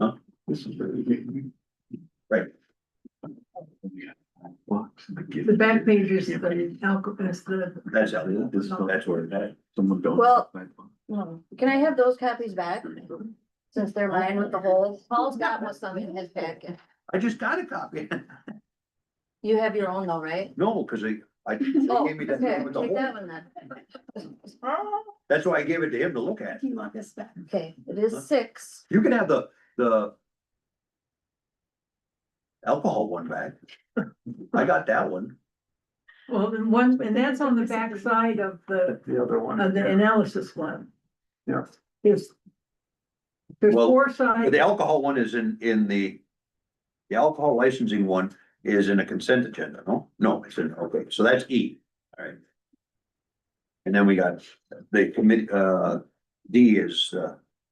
Huh? This is very. Right. The back page is the alchemist, That's where that. Someone don't. Well- Can I have those copies back? Since they're mine with the holes. Paul's got most of them in his packet. I just got a copy. You have your own though, right? No, cause they Oh, gave me that okay, one with the take that hole. one then. That's why I gave it to him to look at. do you want this back? Okay, it is 6. You can have the alcohol one back. I got that one. Well, then one, and that's on the back side of the The other one. analysis one. Yeah. There's Well, 4 sides. The alcohol one is in the alcohol licensing one is in a consent agenda, no? No, it's in, okay, so that's E, all right. And then we got the committee, D is,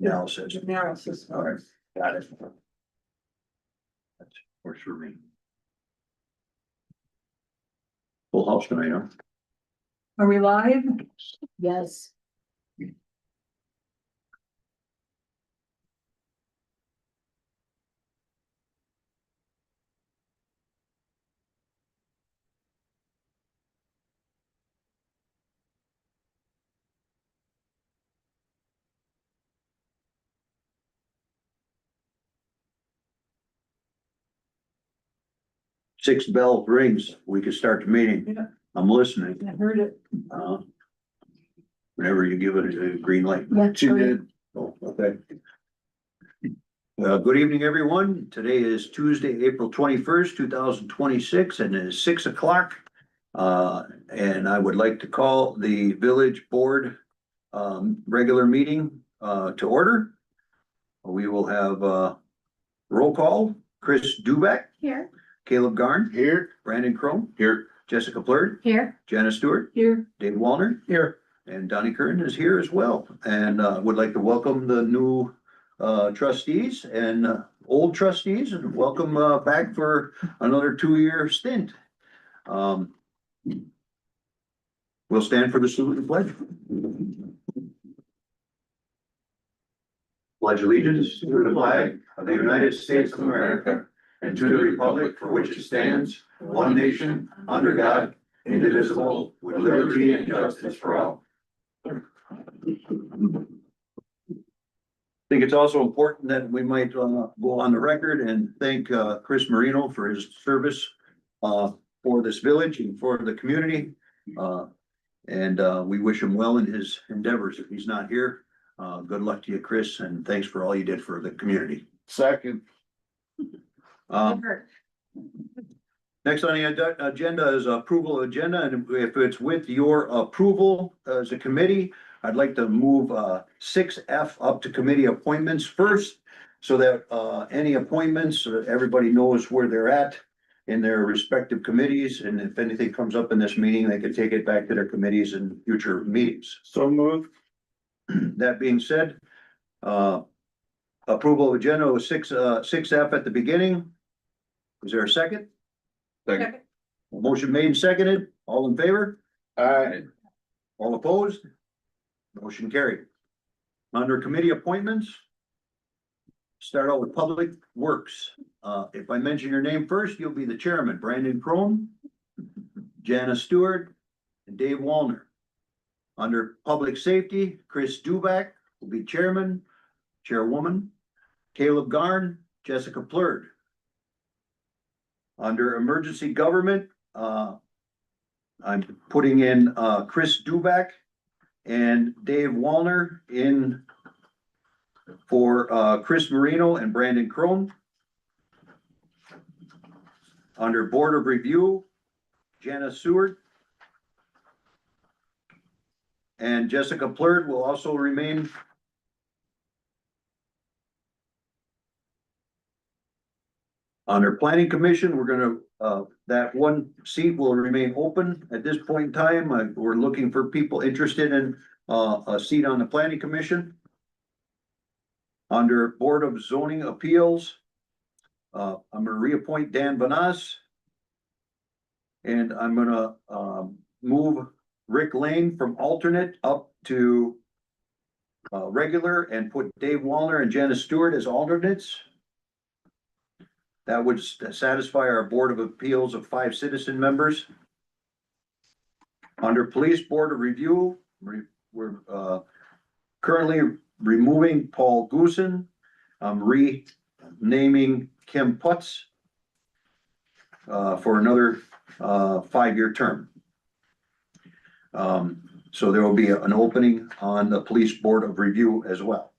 analysis. Analysis. All right, got it. That's works for me. Full house tonight, huh? Are we live? Yes. Six bell rings, we could start the meeting. Yeah. I'm listening. I heard it. Uh, Whenever you give it a green light. Yeah. She did. Oh, okay. Good evening, everyone. Today is Tuesday, April 21st, 2026, and it is 6 o'clock. And I would like to call the village board regular meeting to order. We will have roll call. Chris Duback, Here. Caleb Garn. Here. Brandon Crone. Here. Jessica Plurd. Here. Janice Stewart. Here. Dave Wallner. Here. And Donnie Kern is here as well, and would like to welcome the new trustees and old trustees, and welcome back for another 2-year stint. We'll stand for the salute and pledge. Pledge allegiance to the flag of the United States of America and to the republic for which it stands, one nation, under God, indivisible, with liberty and justice for all. I think it's also important that we might go on the record and thank Chris Marino for his service for this village and for the community. And we wish him well in his endeavors. If he's not here, good luck to you, Chris, and thanks for all you did for the community. Second. Next on the agenda is approval of agenda, and if it's with your approval as a committee, I'd like to move 6F up to committee appointments first. So that any appointments, everybody knows where they're at in their respective committees, and if anything comes up in this meeting, they can take it back to their committees in future meetings. So moved. That being said, approval of agenda was 6F at the beginning. Is there a second? Second. Motion made and seconded, all in favor, Aye. all opposed? Motion carried. Under committee appointments. Start out with Public Works. If I mention your name first, you'll be the chairman. Brandon Crone, Janice Stewart, and Dave Wallner. Under Public Safety, Chris Duback will be chairman, chairwoman, Caleb Garn, Jessica Plurd. Under Emergency Government, I'm putting in Chris Duback and Dave Wallner in for Chris Marino and Brandon Crone. Under Board of Review, Janice Seward. And Jessica Plurd will also remain. Under Planning Commission, we're gonna, that one seat will remain open at this point in time. We're looking for people interested in a seat on the Planning Commission. Under Board of Zoning Appeals, I'm gonna reappoint Dan Bonas. And I'm gonna move Rick Lane from alternate up to regular and put Dave Wallner and Janice Stewart as alternates. That would satisfy our Board of Appeals of 5 citizen members. Under Police Board of Review, we're currently removing Paul Goosen. I'm renaming Kim Putz for another 5-year term. So there will be an opening on the Police Board of Review as well.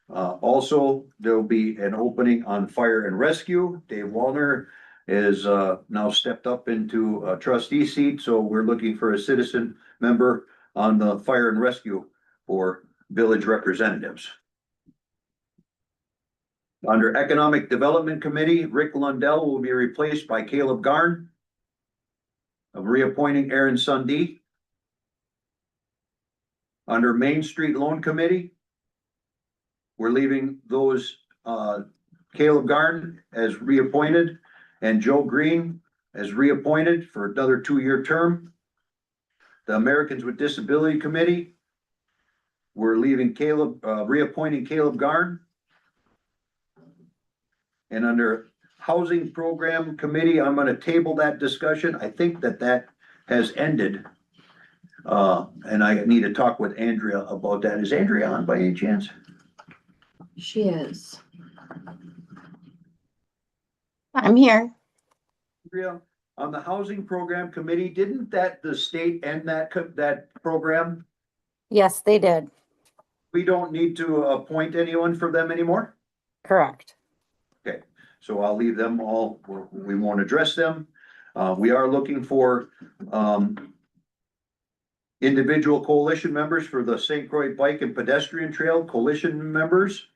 Also, there will be an opening on Fire and Rescue. Dave Wallner is now stepped up into a trustee seat, so we're looking for a citizen member on the Fire and Rescue for village representatives. Under Economic Development Committee, Rick Lundell will be replaced by Caleb Garn. Of reappointing Aaron Sundee. Under Main Street Loan Committee, we're leaving those Caleb Garn as reappointed and Joe Green as reappointed for another 2-year term. The Americans with Disability Committee, we're leaving reappointing Caleb Garn. And under Housing Program Committee, I'm gonna table that discussion. I think that has ended. And I need to talk with Andrea about that. Is Andrea on by any chance? She is. I'm here. Andrea, on the Housing Program Committee, didn't the state end that program? Yes, they did. We don't need to appoint anyone for them anymore? Correct. Okay, so I'll leave them all, we won't address them. We are looking for, individual coalition members for the St. Croix Bike and Pedestrian Trail Coalition members.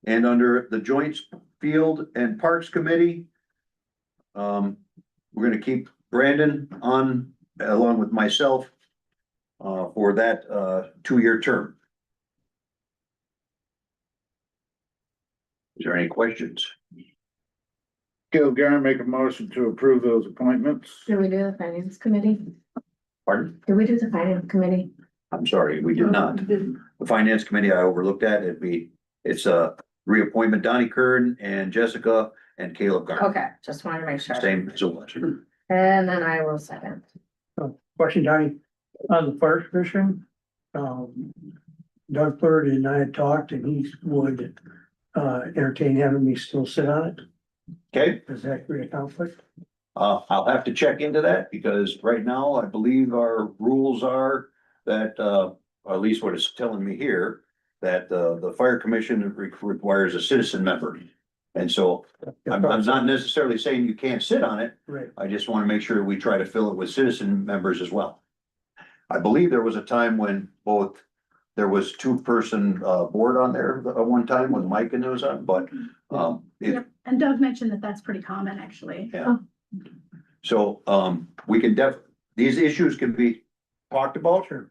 And under the Joint Field and Parks Committee, we're gonna keep Brandon on along with myself for that 2-year term. Is there any questions? Caleb Garn, make a motion to approve those appointments. Did we do the finance committee? Pardon? Did we do the finance committee? I'm sorry, we did not. The Finance Committee I overlooked that. It's a reappointment, Donnie Kern and Jessica and Caleb Garn. Okay, just wanted to make sure. Same as it was. And then I will second. Question, Donnie, on the Fire Commission, Doug Bird and I had talked and he would entertain having me still sit on it. Okay, Does that create a conflict? I'll have to check into that because right now I believe our rules are that, at least what it's telling me here, that the Fire Commission requires a citizen member. And so I'm not necessarily saying you can't sit on it. Right. I just want to make sure we try to fill it with citizen members as well. I believe there was a time when there was 2-person board on there at one time when Mike and it was on, but Yep, and Doug mentioned that that's pretty common, actually. yeah. So we can these issues can be talked about. Sure.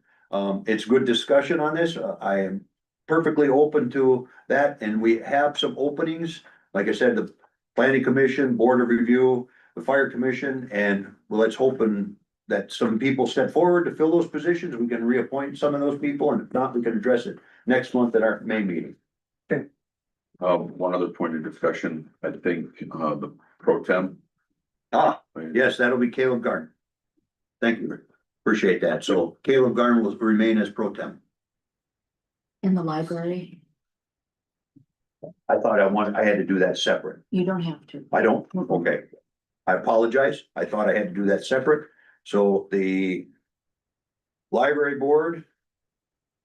It's good discussion on this. I am perfectly open to that and we have some openings. Like I said, the Planning Commission, Board of Review, the Fire Commission, and let's hope that some people step forward to fill those positions. We can reappoint some of those people, and if not, we can address it next month at our May meeting. One other point of discussion, I think, the pro tem. Yes, that'll be Caleb Garn. Thank you. Appreciate that. So Caleb Garn will remain as pro tem. In the library, I thought I had to do that separate. you don't have to. I don't? Okay. I apologize. I thought I had to do that separate. So the library board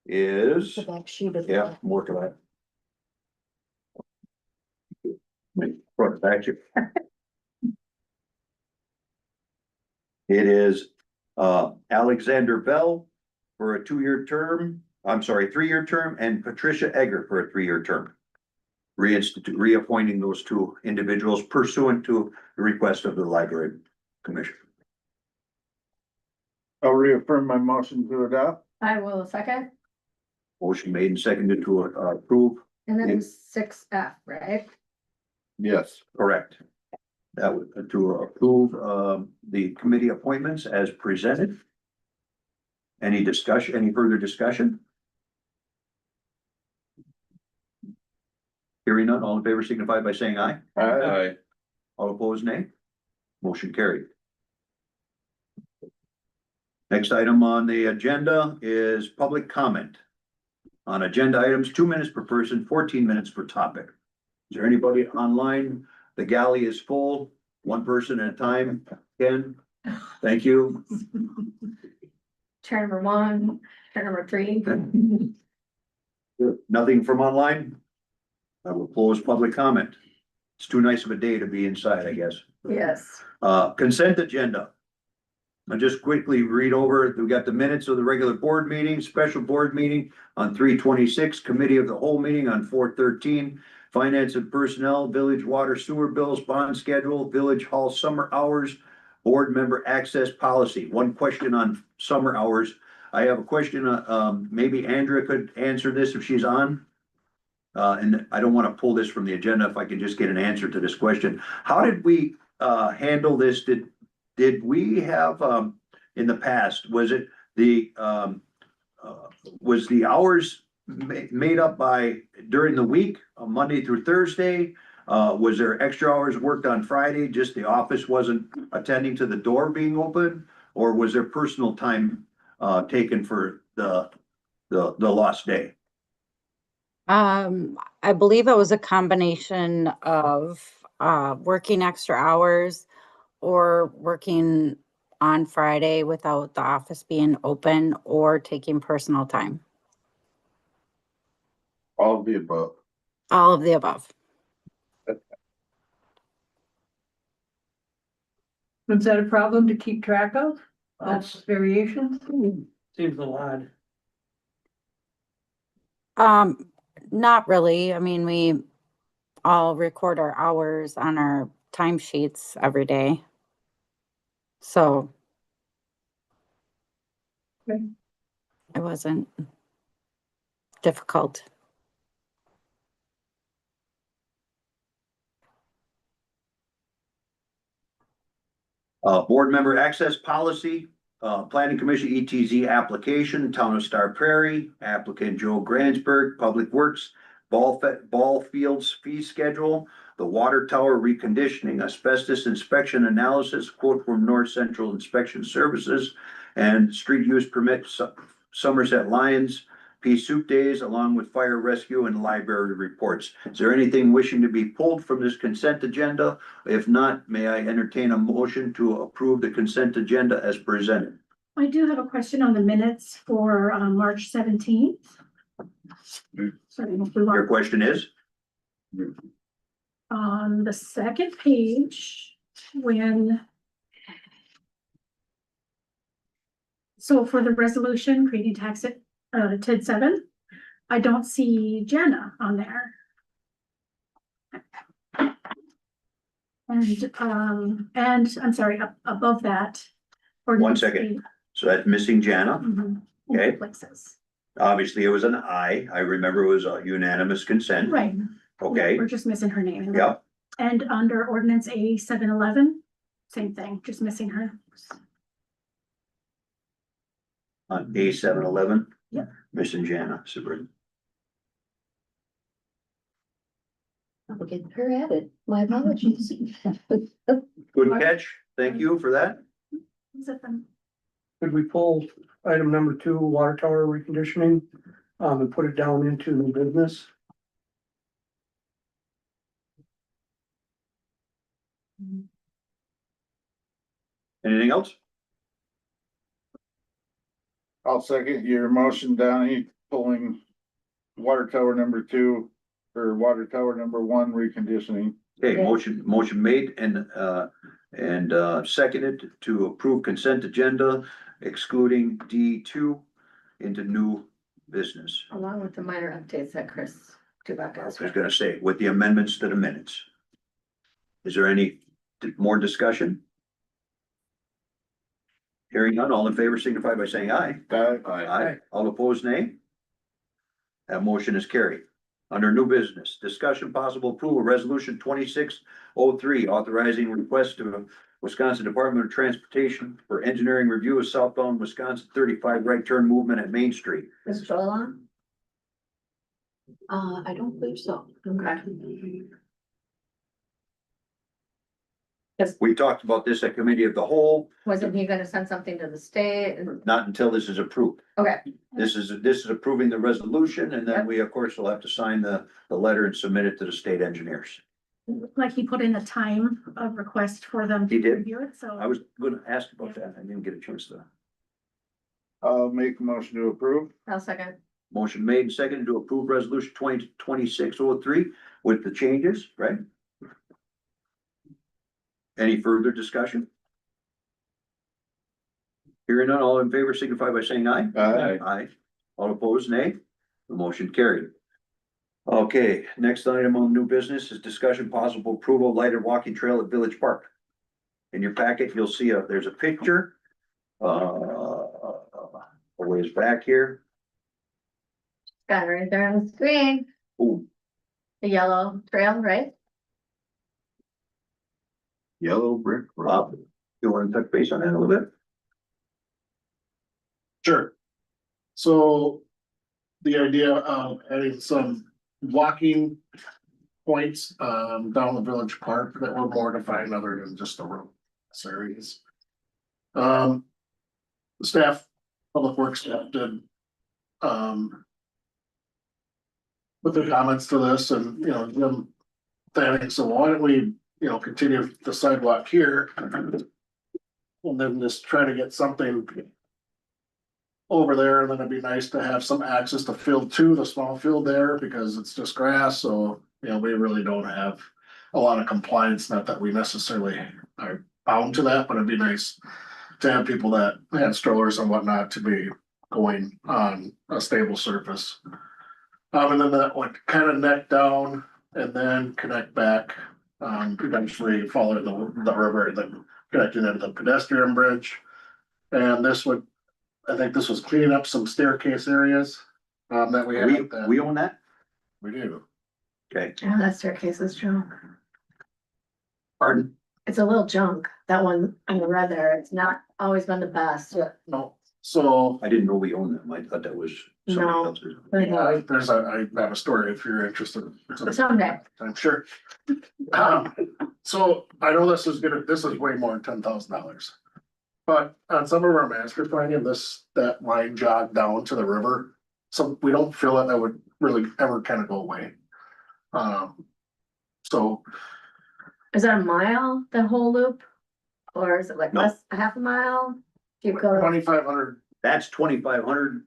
is, The back sheet of. yeah, I'm working on it. Brought it back to you. It is Alexander Bell for a 2-year term. I'm sorry, 3-year term, and Patricia Egger for a 3-year term. Reappointing those 2 individuals pursuant to the request of the library commission. I'll reaffirm my motion to adopt. I will second, Motion made and seconded to approve. and then 6F, right? Yes. Correct. That would to approve the committee appointments as presented. Any discussion, any further discussion? Hearing none, all in favor signify by saying aye. Aye. All opposed, nay. Motion carried. Next item on the agenda is public comment. On agenda items, 2 minutes per person, 14 minutes per topic. Is there anybody online? The galley is full, one person at a time. Ken, thank you. Chair number one, chair number three. Nothing from online? I will close public comment. It's too nice of a day to be inside, I guess. Yes. Consent agenda. I'll just quickly read over, we got the minutes of the regular board meeting, special board meeting on 3/26, committee of the whole meeting on 4/13, finance and personnel, village water sewer bills, bond schedule, village hall summer hours, board member access policy. One question on summer hours. I have a question, maybe Andrea could answer this if she's on. And I don't want to pull this from the agenda if I can just get an answer to this question. How did we handle this? Did we have, in the past, was it the, was the hours made up by during the week, Monday through Thursday? Was there extra hours worked on Friday, just the office wasn't attending to the door being open? Or was there personal time, taken for the lost day? I believe it was a combination of, working extra hours or working on Friday without the office being open or taking personal time. All of the above. All of the above. Was that a problem to keep track of? That's- Variations? Seems a lot. Not really. I mean, we all record our hours on our timesheets every day. So. Okay. It wasn't difficult. Board member access policy, planning commission ETZ application, town of Star Prairie, applicant Joe Gransberg, Public Works, ball fields fee schedule, the water tower reconditioning, asbestos inspection analysis, quote from North Central Inspection Services, and street use permit Somerset Lions, Pea Soup Days, along with fire rescue and library reports. Is there anything wishing to be pulled from this consent agenda? If not, may I entertain a motion to approve the consent agenda as presented? I do have a question on the minutes for March 17th. Sorry, if we Your want- question is? on the second page, when. So for the resolution creating tax at TID 7, I don't see Jenna on there. And I'm sorry, above that. ordinance second. So that's missing Jana. Mhm. Okay. Places. Obviously, it was an aye. I remember it was a unanimous consent. Right. Okay, We're just missing her name. yep. And under ordinance A 711, same thing, just missing her. On A 711. Yep. Missing Jana, super. I'll get her added. My apologies. Good catch. Thank you for that. Is it them? Could we pull item number 2, water tower reconditioning, and put it down into new business? Anything else? I'll second your motion, Donnie, pulling water tower number 2 or water tower number 1 reconditioning. Okay, motion made and seconded to approve consent agenda excluding D2 into new business. Along with the minor updates that Chris Dubak I asked. was gonna say, with the amendments to the minutes. Is there any more discussion? Hearing none, all in favor signify by saying aye. Aye. Aye. All opposed, nay? That motion is carried. Under new business, discussion possible approval, resolution 2603, authorizing request to Wisconsin Department of Transportation for engineering review of southbound Wisconsin 35 right turn movement at Main Street. Is Joel on? I don't believe so. Okay. We talked about this at committee of the whole, Wasn't he gonna send something to the state? not until this is approved. Okay, This is approving the resolution, and then we, of course, will have to sign the letter and submit it to the state engineers. Like he put in a time of request for them He to did. review it, so. I was gonna ask about that. I didn't get a chance to. I'll make a motion to approve. I'll second. Motion made and seconded to approve resolution 2026-03 with the changes, right? Any further discussion? Hearing none, all in favor signify by saying aye. Aye. Aye. All opposed, nay. The motion carried. Okay, next item on new business is discussion possible approval lighted walking trail at Village Park. In your packet, you'll see there's a picture. A ways back here. Got it right there on the screen. Ooh, The yellow trail, right? Yellow brick road. Bob, you wanna touch base on that a little bit? Sure. So the idea of adding some walking points down the village park that were more defined other than just the road areas. Staff, public works staff did with their comments to this and, them thinking, so why don't we, continue the sidewalk here? And then just try to get something over there, and then it'd be nice to have some access to field two, the small field there, because it's just grass, so, we really don't have a lot of compliance, not that we necessarily are bound to that, but it'd be nice to have people that had strollers and whatnot to be going on a stable surface. And then that would kind of neck down and then connect back, eventually follow the river and then connecting into the pedestrian bridge. And I think this was cleaning up some staircase areas, that we have. We own that? We do. Okay, Yeah, that staircase is junk. pardon? It's a little junk. That one on the red there, it's not always been the best. No, so, I didn't know we owned them. I thought that was somebody No. else's. I have a story if you're interested. Someday. I'm sure. So I know this is way more than $10,000. But on some of our master planning, that line jog down to the river, so we don't feel that would really ever kind of go away. So Is that a mile, the whole loop? Or is it like No. less, a half a mile? If you go, 2,500 That's 2,500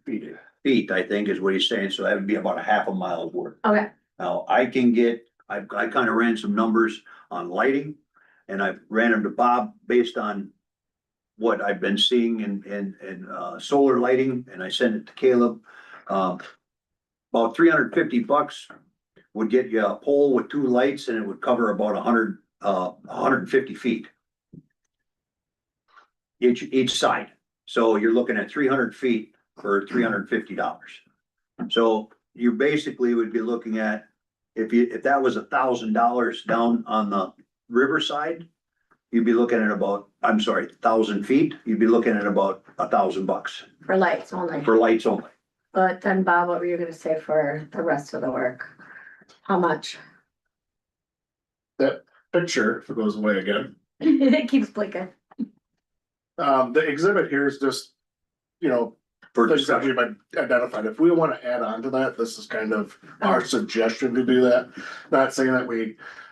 feet, I think is what he's saying. So that would be about a half a mile's worth. okay, Now, I kind of ran some numbers on lighting, and I ran them to Bob based on what I've been seeing in solar lighting, and I sent it to Caleb. About $350 would get you a pole with 2 lights, and it would cover about 150 feet. Each side. So you're looking at 300 feet for $350. So you basically would be looking at, if that was $1,000 down on the riverside, you'd be looking at about, 1,000 feet, you'd be looking at about $1,000 for lights only. for lights only. But then Bob, what were you gonna say for the rest of the work? How much? picture, if it goes away again. It keeps blinking. The exhibit here is just, For things that discussion. we've identified. If we want to add on to that, this is kind of our suggestion to do that. Not saying that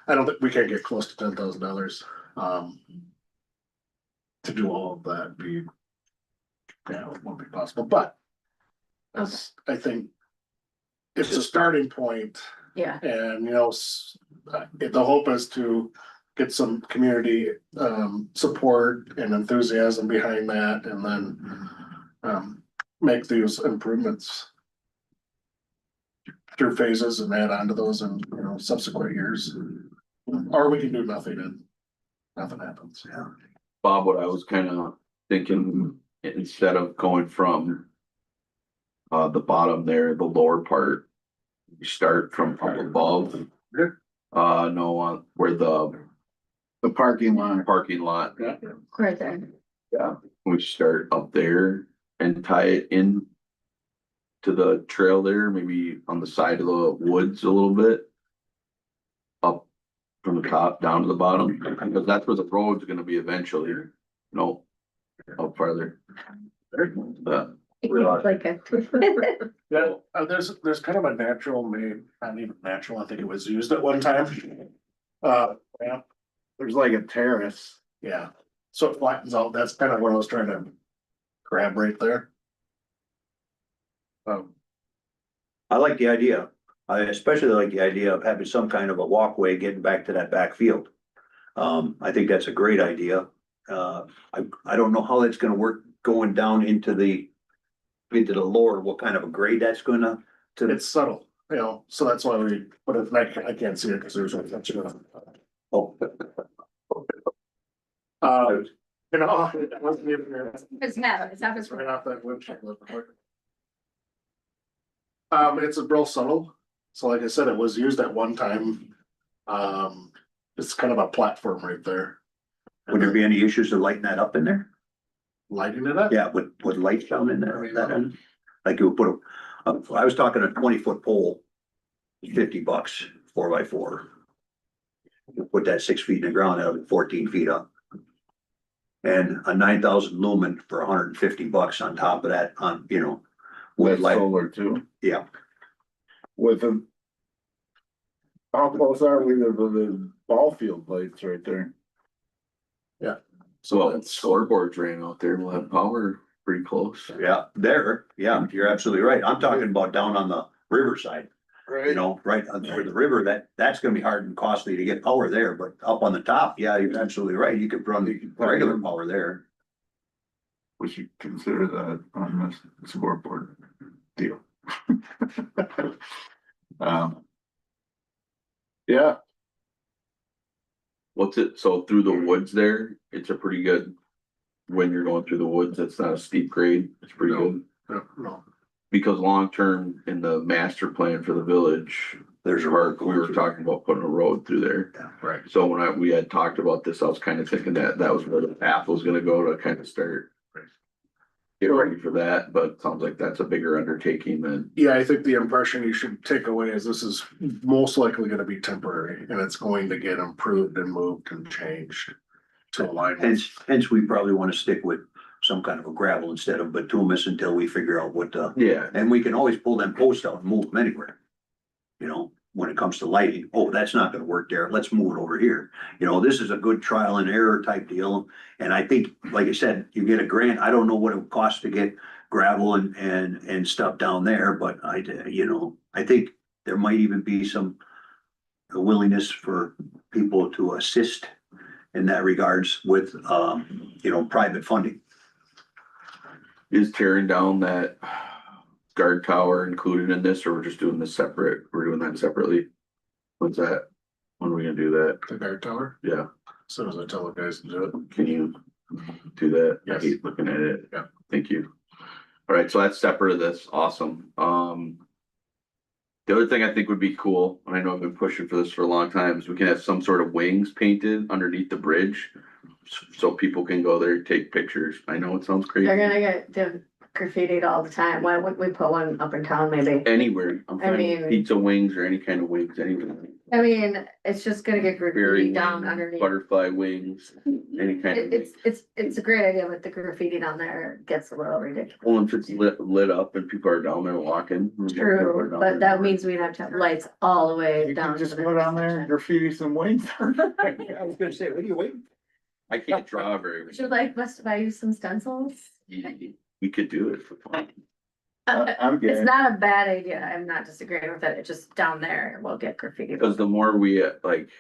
I don't think we can't get close to $10,000. To do all of that, it won't be possible, but I think it's a starting point, Yeah, and, the hope is to get some community, support and enthusiasm behind that, and then, make these improvements through phases and add on to those in, subsequent years. Or we can do nothing and nothing happens. Bob, what I was kind of thinking, instead of going from the bottom there, the lower part, You start from up above. Sure. No, where the parking lot. parking lot, Right there. we start up there and tie it in to the trail there, maybe on the side of the woods a little bit. Up from the top down to the bottom, because that's where the road's gonna be eventually. No, up farther. Like a. Yeah, there's kind of a natural made, not even natural, I think it was used at one time. Yeah, There's like a terrace. yeah, so it flattens out, that's kind of what I was trying to grab right there. I like the idea. I especially like the idea of having some kind of a walkway getting back to that back field. I think that's a great idea. I don't know how that's gonna work going down into the lower, what kind of a grade that's gonna, It's subtle, you know, so that's why we, but it's like, I can't see it because there's a bunch of. oh, You know, it wasn't even there. It's not, it's not his. Right off that website. It's a real subtle, so like I said, it was used at one time. It's kind of a platform right there. would there be any issues to lighting that up in there? Lighting it up? Yeah, with lights down in there, that end? Like you would put I was talking a 20-foot pole, $50, 4x4. You put that 6 feet in the ground, that'll be 14 feet up. And a 9,000 lumen for $150 on top of that, on, you know. With With light, solar too. yeah, With a. How close are we to the ball field lights right there? So scoreboards ran out there, we'll have power pretty close. yeah, you're absolutely right. I'm talking about down on the riverside. You know, right on where the river, that's gonna be hard and costly to get power there, but up on the top, yeah, you're absolutely right. You could run the regular power there. We should consider that on this scoreboard deal. Yeah, What's it, so through the woods there, it's a pretty good, when you're going through the woods, it's not a steep grade, it's pretty No. good. No, Because long-term in the master plan for the village, There's a part, we were talking about putting a road through there. right. So when we had talked about this, I was kind of thinking that was where the path was gonna go to kind of start. Get ready for that, but it sounds like that's a bigger undertaking than, Yeah, I think the impression you should take away is this is most likely gonna be temporary and it's going to get improved and moved and changed. To align with. Hence, we probably wanna stick with some kind of a gravel instead of bituminous until we figure out what yeah. and we can always pull them posts out and move them anywhere. You know, when it comes to lighting, oh, that's not gonna work there, let's move it over here. You know, this is a good trial and error type deal. And I think, like I said, you get a grant, I don't know what it would cost to get gravel and stuff down there, but I think there might even be some willingness for people to assist in that regards with, private funding. Is tearing down that guard tower included in this, or we're just doing this separate, we're doing that separately? What's that? When are we gonna do that? The guard tower, Yeah, as soon as I tell the guys to do it. can you do that? I Yes. hate looking at it. Yeah. Thank you. All right, so that's separate of this, awesome. The other thing I think would be cool, and I know I've been pushing for this for a long time, is we can have some sort of wings painted underneath the bridge. So people can go there, take pictures. I know it sounds crazy. They're gonna get graffitied all the time. Why wouldn't we put one up in town maybe? Anywhere, I'm I fine, mean- pizza wings or any kind of wings, anything. I mean, it's just gonna get Fairy graffitied down wings, underneath. butterfly wings, any kind of. It's a great idea, but the graffiti down there gets a little ridiculous. Well, if it's lit up and people are down there walking. True, but that means we'd have to have lights all the way you down. can to just the go down there and graffiti some wings. I was gonna say, what are you waiting? I can't draw very. Would you like us to buy you some stencils? We could do it for fun. I'm It's getting, not a bad idea. I'm not disagreeing with it. It's just down there, we'll get graffiti. Because the more we like,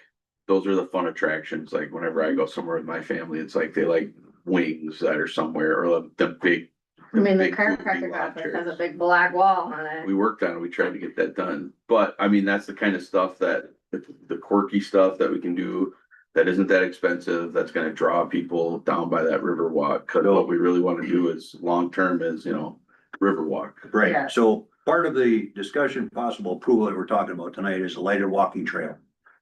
those are the fun attractions. Like whenever I go somewhere with my family, it's like they like wings that are somewhere or the big. I mean, the big goofy chiropractic office has a launchers. big black wall on it. We worked on it. We tried to get that done. But I mean, that's the kind of stuff that the quirky stuff that we can do that isn't that expensive, that's gonna draw people down by that river walk. Cause what we really wanna do is long-term is, Riverwalk. Right, Yeah. so part of the discussion, possible approval that we're talking about tonight is a lighter walking trail,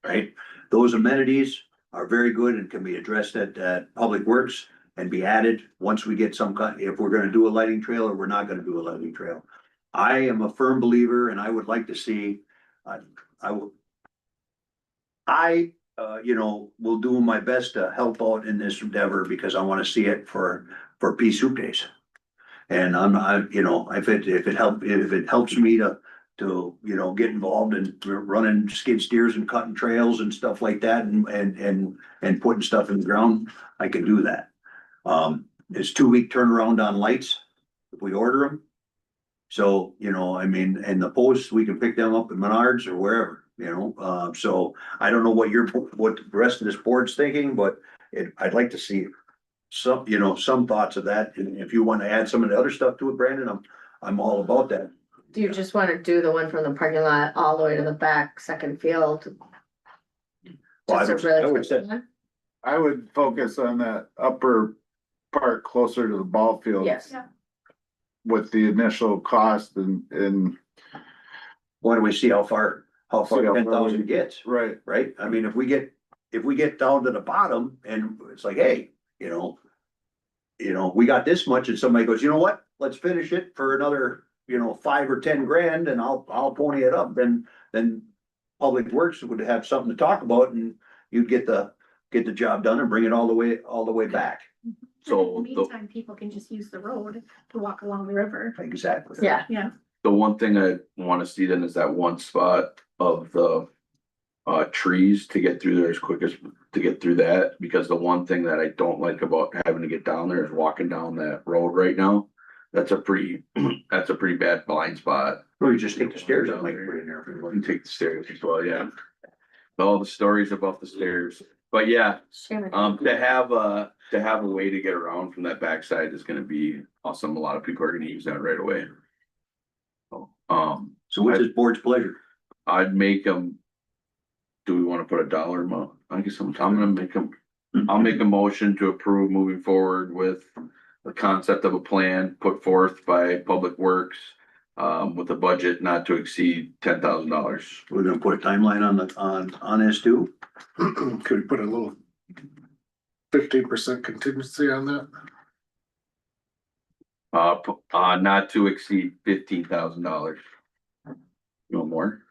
right? Those amenities are very good and can be addressed at Public Works and be added once we get some kind, if we're gonna do a lighting trail or we're not gonna do a lighting trail. I am a firm believer and I would like to see, I will. You know, will do my best to help out in this endeavor because I wanna see it for Pea Soup Days. And you know, if it helps me to, you know, get involved in running skid steers and cutting trails and stuff like that and putting stuff in the ground, I can do that. It's 2-week turnaround on lights if we order them. So, you know, I mean, and the posts, we can pick them up at Menards or wherever, you know, so I don't know what the rest of this board's thinking, but I'd like to see some, you know, some thoughts of that. And if you want to add some of the other stuff to it, Brandon, I'm all about that. Do you just wanna do the one from the parking lot all the way to the back, second field? Well, Just a I really would say- quick one? I would focus on that upper part closer to the ball field. Yes. Yeah. With the initial cost and, Why don't we see how far See how far 10,000 we- gets, right, right? I mean, if we get down to the bottom and it's like, hey, you know, we got this much and somebody goes, you know what? Let's finish it for another, you know, 5 or 10 grand and I'll pony it up. Then Public Works would have something to talk about and you'd get the job done and bring it all the way back. So In the meantime, people can just use the road to walk along the river. Exactly. Yeah, Yeah. the one thing I wanna see then is that one spot of the trees to get through there as quick as, to get through that, because the one thing that I don't like about having to get down there is walking down that road right now. That's a pretty bad blind spot. Or you just take the stairs and like put it in there. if you You want. can take the stairs as well, yeah. All the stories about the stairs, but yeah, shame. to have a way to get around from that backside is gonna be awesome. A lot of people are gonna use that right away. So what's this board's pleasure? I'd make them. Do we wanna put a dollar amount? I guess I'm gonna make them, I'll make a motion to approve moving forward with the concept of a plan put forth by Public Works. With a budget not to exceed $10,000. We're gonna put a timeline on this too. Could we put a little 15% contingency on that? Not to exceed $15,000. No more?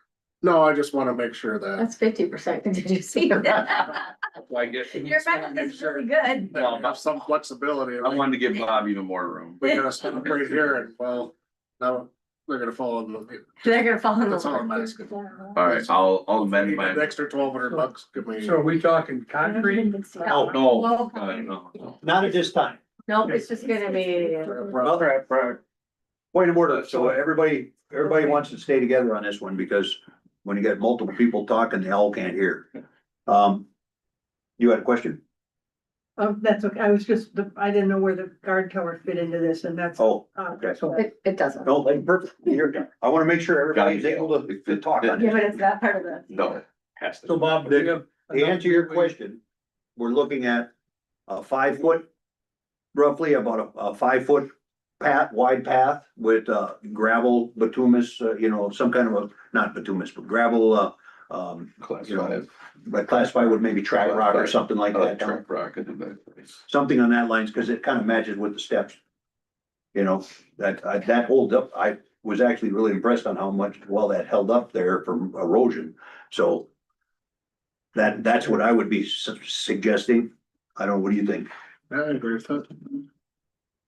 No, I just wanna make sure that. That's 50%, did you see that? I guess. Your method is really good. That we have some flexibility. I wanted to give Bob even more room. We gotta stop right here and well, now they're gonna follow the. They're gonna fall in the. That's all I'm asking. All right, I'll amend An my. extra $1,200, give me. So are we talking concrete? Oh, No, Well, no. Not at this time. Nope, it's just gonna be, Point of order, so everybody wants to stay together on this one, because when you get multiple people talking, they all can't hear. You had a question? That's okay, I didn't know where the guard tower fit into this and that's. Oh, okay. So it doesn't. No, like, perfect. I wanna make sure everybody's able to talk on Yeah, it. but it's that part of the. No. Has to. So Bob, To answer your question, we're looking at a 5 foot, roughly about a 5 foot wide path with gravel, bituminous, you know, some kind of not bituminous, but gravel, Class you know, 5. like class 5 would maybe track rock or something like that. Track rock, I think that's. Something on that lines, cause it kind of matches with the steps. You know, that holds up. I was actually really impressed on how well that held up there from erosion. So that's what I would be suggesting. I don't know, what do you think? Yeah, I agree with that.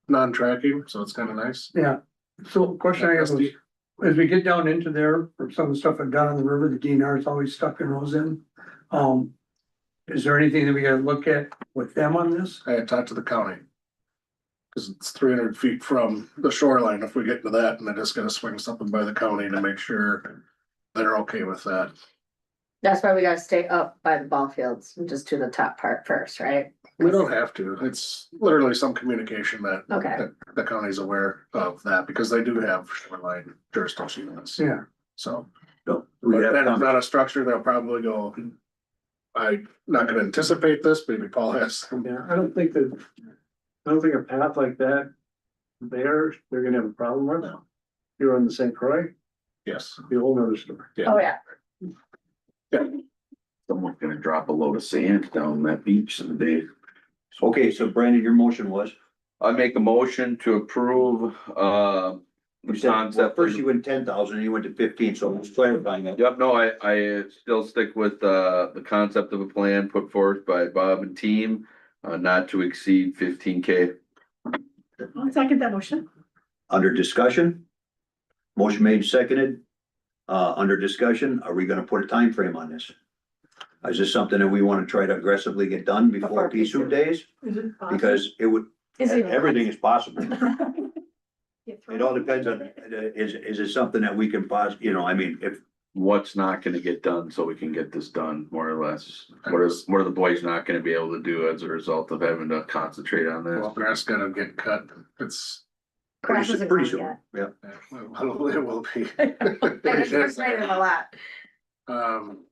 Non-tracking, so it's kinda nice. yeah, so question I guess was, as we get down into there, for some of the stuff I've done on the river, the DNR is always stuck in those in. Is there anything that we gotta look at with them on this? I had talked to the county. Cause it's 300 feet from the shoreline. If we get to that, and I just gotta swing something by the county to make sure they're okay with that. That's why we gotta stay up by the ball fields, and just do the top part first, right? We don't have to. It's literally some communication that Okay, the county's aware of that because they do have shoreline jurisdiction in this. Yeah, So, No. but then if not a structure, they'll probably go. I'm not gonna anticipate this, maybe Paul has. yeah, I don't think a path like that, they're gonna have a problem right now. You're on the St. Croix? Yes. The whole nother story. Oh, yeah. Someone's gonna drop a load of sand down that beach someday. Okay, so Brandon, your motion was, I make a motion to approve, you the said, well, concept. first you went 10,000 and you went to 15, so let's clarify that. Yep, no, I still stick with, the concept of a plan put forth by Bob and team, not to exceed 15K. I'll second that motion. Under discussion? Motion made, seconded. Under discussion, are we gonna put a time frame on this? Is this something that we wanna try to aggressively get done before Pea Soup days? Is it possible? Because it would, Is it- everything is possible. Get It all depends on, is it something that we can I mean, if, What's not gonna get done so we can get this done, more or less? What are the boys not gonna be able to do as a result of having to concentrate on Well, this? grass gotta get cut. It's, Grass pretty isn't pretty grown soon, yet. yeah. it will be. It's raining a lot. Um.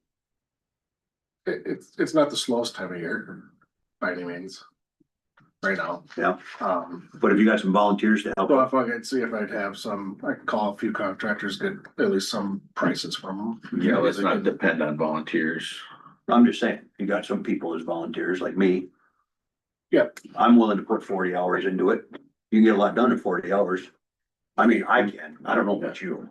It's not the slowest time of year by any means. Right now. Yeah. But If you got some volunteers to help, so if I could see if I'd have some, I could call a few contractors, get at least some prices from them. Yeah, let's not depend on volunteers. I'm just saying, you got some people as volunteers like me. Yep. I'm willing to put 40 hours into it. You can get a lot done in 40 hours. I mean, I can, I don't know about you.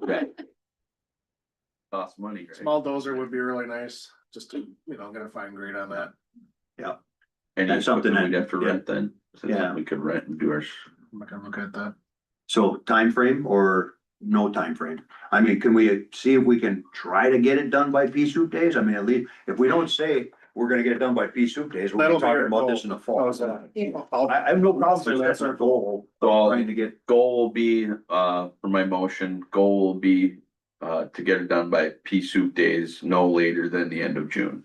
Costs money, right? Small dozer would be really nice, just to, get a fine grade on that. And That's something we'd that- have to rent then. So Yeah. we could rent and do ours. I'm not gonna look at that. So time frame or no time frame? I mean, can we see if we can try to get it done by Pea Soup days? I mean, at least, if we don't say we're gonna get it done by Pea Soup days, we'll That'll be be talking our about goal. this in the fall. How's that? I have no problem, if that's our goal, So I'll- trying to get, Goal will be, for my motion, goal will be, to get it done by Pea Soup days, no later than the end of June.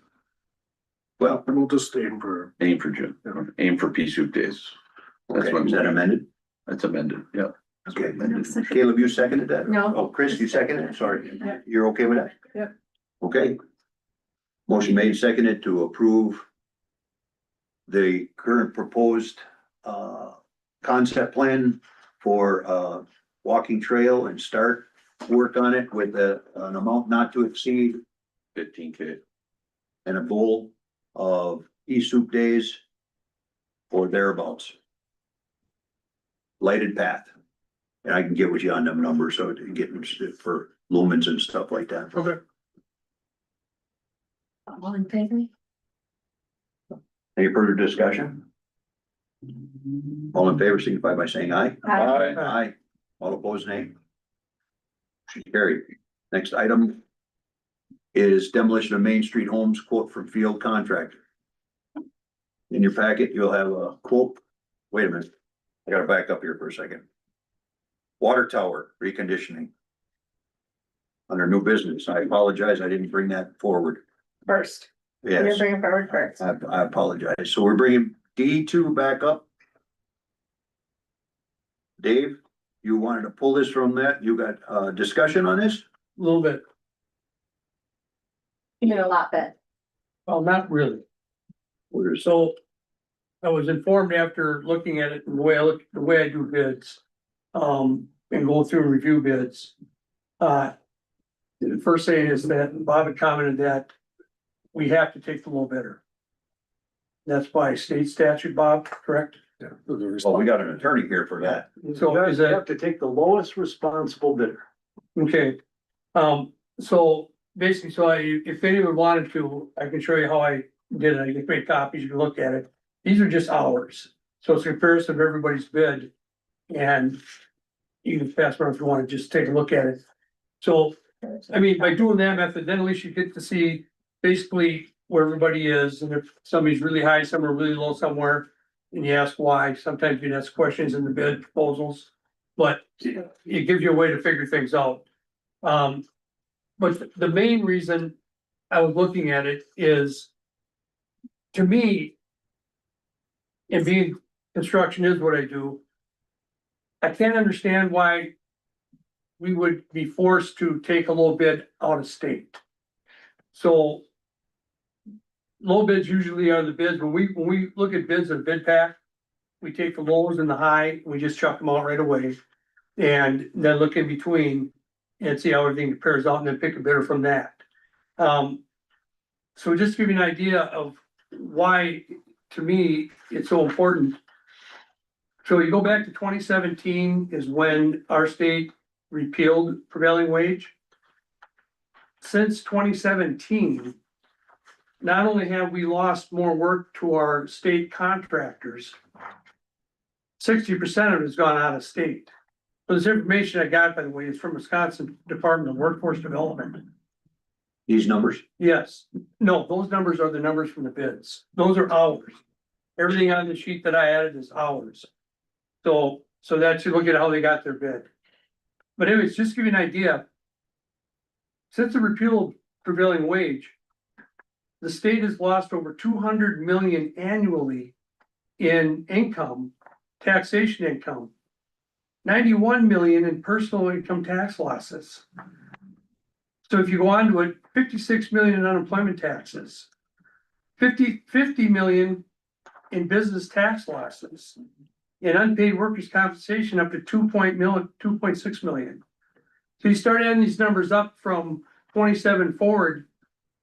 well, And we'll just aim for, Aim for June, aim for Pea Soup days. That's okay, what is that amended? That's amended, yeah. Okay, Caleb, you seconded that? No. Oh, Chris, you seconded it? Sorry. Yeah. You're okay with that? Yep. Okay. Motion made, seconded to approve the current proposed, concept plan for, walking trail and start work on it with an amount not to exceed 15K. and a goal of Pea Soup days or thereabouts. Lighted path. And I can get with you on them numbers, so to get them for lumens and stuff like that. okay, All in favor? Any further discussion? All in favor, signify by saying aye. Aye. Aye. All opposed, nay. Motion carried. Next item is demolition of Main Street Homes quote from field contractor. In your packet, you'll have a quote. Wait a minute. I gotta back up here for a second. Water tower reconditioning. Under new business. I apologize. I didn't bring that forward. First. You're Yes, bringing forward first. I apologize. So we're bringing D2 back up. Dave, you wanted to pull this from that? You got discussion on this? A little bit, You mean a lot bit. well, not really. So I was informed after looking at it, and the way I do bids, and go through and review bids. The first thing is that Bob had commented that we have to take the low bidder. That's by state statute, Bob, correct? yeah. Well, we got an attorney here for that. So is that, to take the lowest responsible bidder. okay, so basically, if anyone wanted to, I can show you how I did it, I can make copies, you can look at it. These are just hours, so it's a comparison of everybody's bid. And you can pass around if you wanna just take a look at it. So, I mean, by doing that method, then at least you get to see basically where everybody is, and if somebody's really high, some are really low somewhere. And you ask why, sometimes you can ask questions in the bid proposals, but it gives you a way to figure things out. But the main reason I was looking at it is, to me, and being construction is what I do, I can't understand why we would be forced to take a low bid out of state. So low bids usually are the bids, when we look at bids in bid pack, we take the lows and the high, and we just chuck them out right away. And then look in between and see how everything compares out and then pick a bidder from that. So just to give you an idea of why, to me, it's so important. So you go back to 2017 is when our state repealed prevailing wage. Since 2017, not only have we lost more work to our state contractors, 60% of it has gone out of state. So this information I got, by the way, is from Wisconsin Department of Workforce Development. These numbers? Yes, no, those numbers are the numbers from the bids. Those are hours. Everything on the sheet that I added is hours. So that you look at how they got their bid. But anyways, just to give you an idea. Since the repeal of prevailing wage, the state has lost over 200 million annually in income, taxation income. 91 million in personal income tax losses. So if you go on to it, 56 million in unemployment taxes. 50 million in business tax losses. In unpaid workers' compensation up to 2.6 million. So you start adding these numbers up from 27 forward,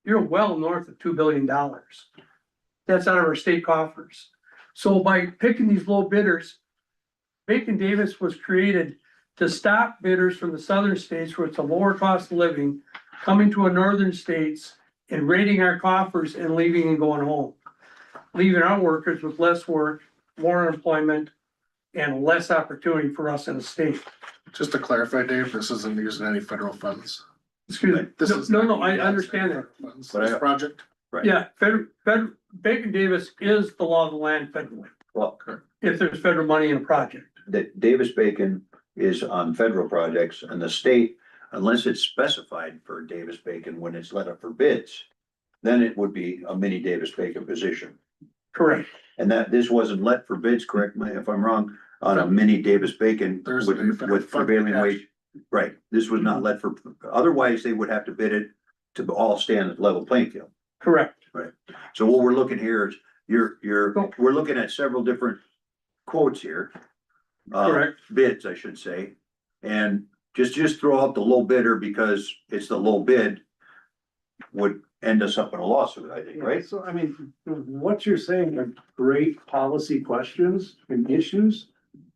you're well north of $2 billion. That's out of our state coffers. So by picking these low bidders, Bacon Davis was created to stop bidders from the southern states where it's a lower cost of living, coming to our northern states and raiding our coffers and leaving and going home. Leaving our workers with less work, more unemployment, and less opportunity for us in the state. Just to clarify, Dave, this isn't using any federal funds. Excuse me. This is No, not I using understand that. federal funds, But This I- project, Yeah, Bacon Davis is the law of the land federally, Well, if there's federal money in a project. that Davis Bacon is on federal projects and the state, unless it's specified for Davis Bacon when it's let up for bids, then it would be a mini Davis Bacon position. Correct. And that this wasn't let for bids, correct me if I'm wrong, on a mini Davis Bacon There's with, a federal with fund prevailing attached. wage. Right, this was not let for, otherwise they would have to bid it to all stand at level playing field. Correct. So what we're looking here is, we're looking at several different quotes here. Correct. Bids, I should say, and just throw out the low bidder because it's the low bid would end us up in a lawsuit, I think, right? So I mean, what you're saying are great policy questions and issues,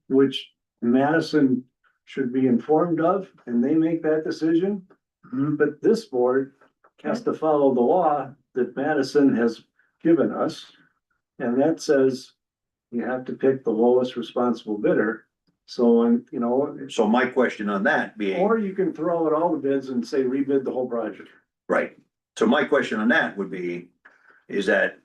which Madison should be informed of, and they make that decision. But this board has to follow the law that Madison has given us. And that says you have to pick the lowest responsible bidder. So, and you know, So my question on that being, or you can throw out all the bids and say rebid the whole project. right, so my question on that would be, is that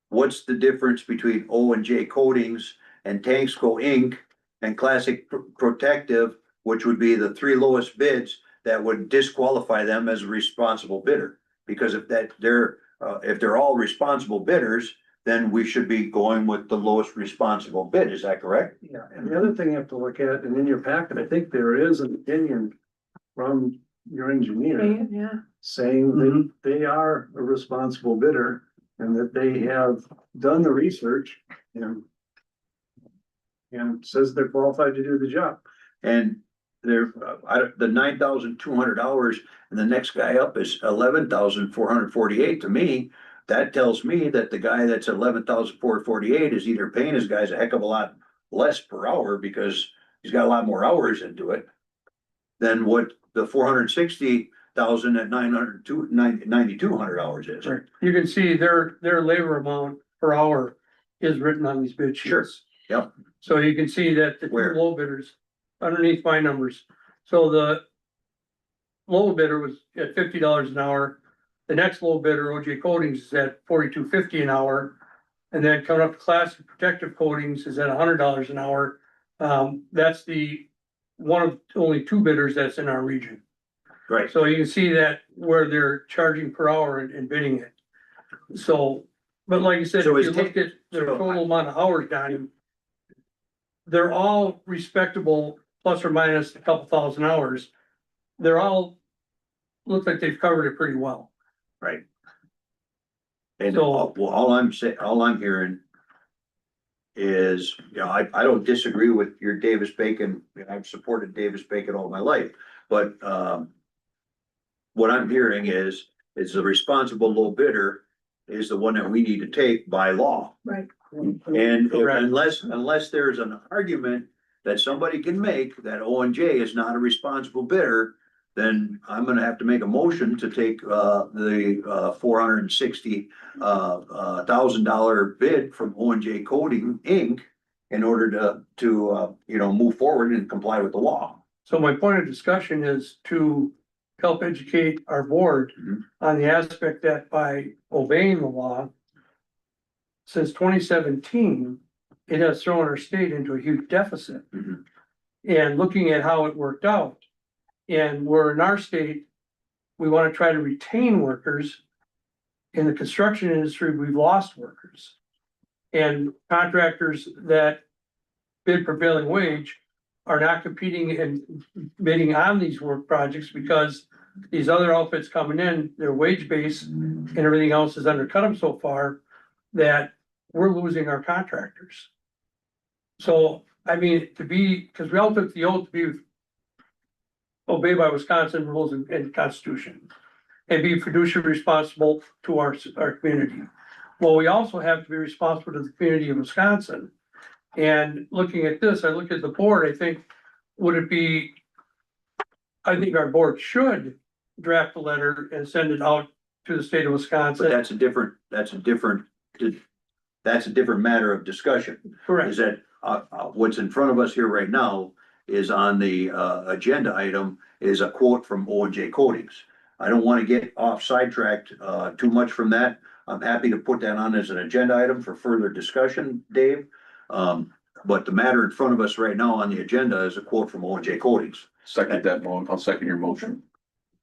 what's the difference between O and J Coatings and Tanksco Inc. and Classic Protective, which would be the three lowest bids that would disqualify them as a responsible bidder? Because if they're all responsible bidders, then we should be going with the lowest responsible bid, is that correct? Yeah, and the other thing you have to look at, and in your packet, I think there is an opinion from your engineer Yeah, saying that they are a responsible bidder and that they have done the research and says they're qualified to do the job. And there, the $9,200 and the next guy up is $11,448. To me, that tells me that the guy that's $11,448 is either paying his guys a heck of a lot less per hour because he's got a lot more hours into it than what the $460,000 at $9,200 is. Right. You can see their labor amount per hour is written on these bid sheets. Sure. Yep. So you can see that the two Where? low bidders underneath my numbers. So the low bidder was at $50 an hour. The next low bidder, OJ Coatings, is at $42.50 an hour. And then coming up to Classic Protective Coatings is at $100 an hour. That's the one of only two bidders that's in our region. Right. So you can see that where they're charging per hour and bidding it. So, but like you said, if So you is look at their so- total amount of hours, Donnie, they're all respectable, plus or minus a couple thousand hours. They're all, looks like they've covered it pretty well. Right. And So- all I'm saying, all I'm hearing is, you know, I don't disagree with your Davis-Bacon, I've supported Davis-Bacon all my life, but, what I'm hearing is the responsible low bidder is the one that we need to take by law. Right. And Correct. unless there's an argument that somebody can make that O and J is not a responsible bidder, then I'm gonna have to make a motion to take, the, $460 thousand bid from O and J Coating Inc. in order to, you know, move forward and comply with the law. So my point of discussion is to help educate our board Mhm. on the aspect that by obeying the law, since 2017, it has thrown our state into a huge deficit. Mhm. And looking at how it worked out, and we're in our state, we want to try to retain workers. In the construction industry, we've lost workers. And contractors that bid prevailing wage are not competing and bidding on these work projects because these other outfits coming in, their wage base and everything else has undercut them so far that we're losing our contractors. So, I mean, because we all took the oath to be obey by Wisconsin rules and constitution and be fiduciary responsible to our community. Well, we also have to be responsible to the community of Wisconsin. And looking at this, I look at the board, I think, I think our board should draft a letter and send it out to the state of But Wisconsin. that's a different matter of discussion. Correct. Is that, what's in front of us here right now is on the, agenda item is a quote from O and J Coatings. I don't wanna get off sidetracked, too much from that. I'm happy to put that on as an agenda item for further discussion, Dave. But the matter in front of us right now on the agenda is a quote from O and J Coatings. I'll second your motion.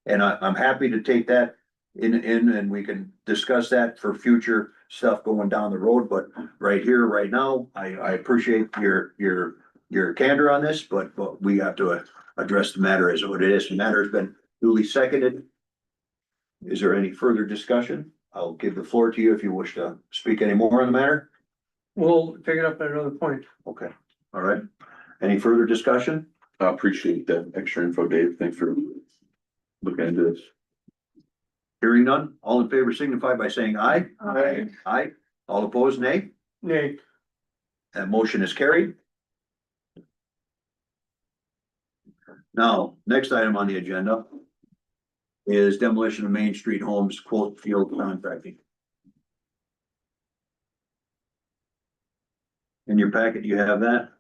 And I'm happy to take that in, and we can discuss that for future stuff going down the road, but right here, right now, I appreciate your candor on this, but we have to address the matter as what it is. The matter has been duly seconded. Is there any further discussion? I'll give the floor to you if you wish to speak any more on the matter. We'll pick it up at another point. Okay, all right. Any further discussion? I appreciate that extra info, Dave. Thanks for looking into this. Hearing none, all in favor signify by saying aye. Aye. Aye. All opposed, nay. Nay. That motion is carried. Now, next item on the agenda is demolition of Main Street homes, quote, field contracting. In your packet, you have that?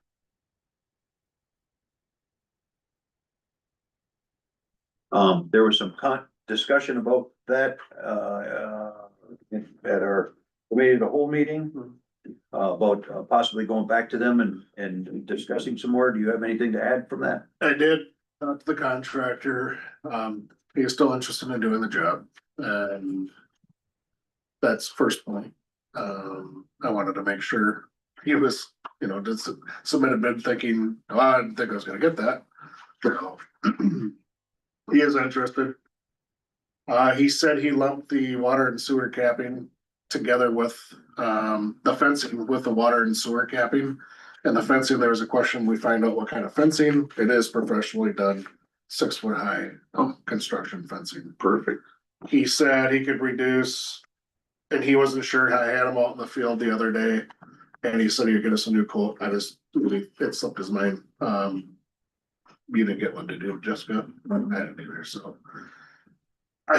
There was some discussion about that, at our committee of the whole meeting. About possibly going back to them and discussing some more. Do you have anything to add from that? I did talk to the contractor, he is still interested in doing the job, and that's first point. I wanted to make sure he was, just submit a bid thinking, oh, I didn't think I was gonna get that. So, he is interested. He said he lumped the water and sewer capping together with, the fencing with the water and sewer capping. And the fencing, there was a question, we find out what kind of fencing, it is professionally done, 6 foot high, construction fencing. Perfect. He said he could reduce, and he wasn't sure, I had him out in the field the other day. And he said he'd get us a new quote, it slipped his mind, you didn't get one to do, Jessica, I didn't either, so.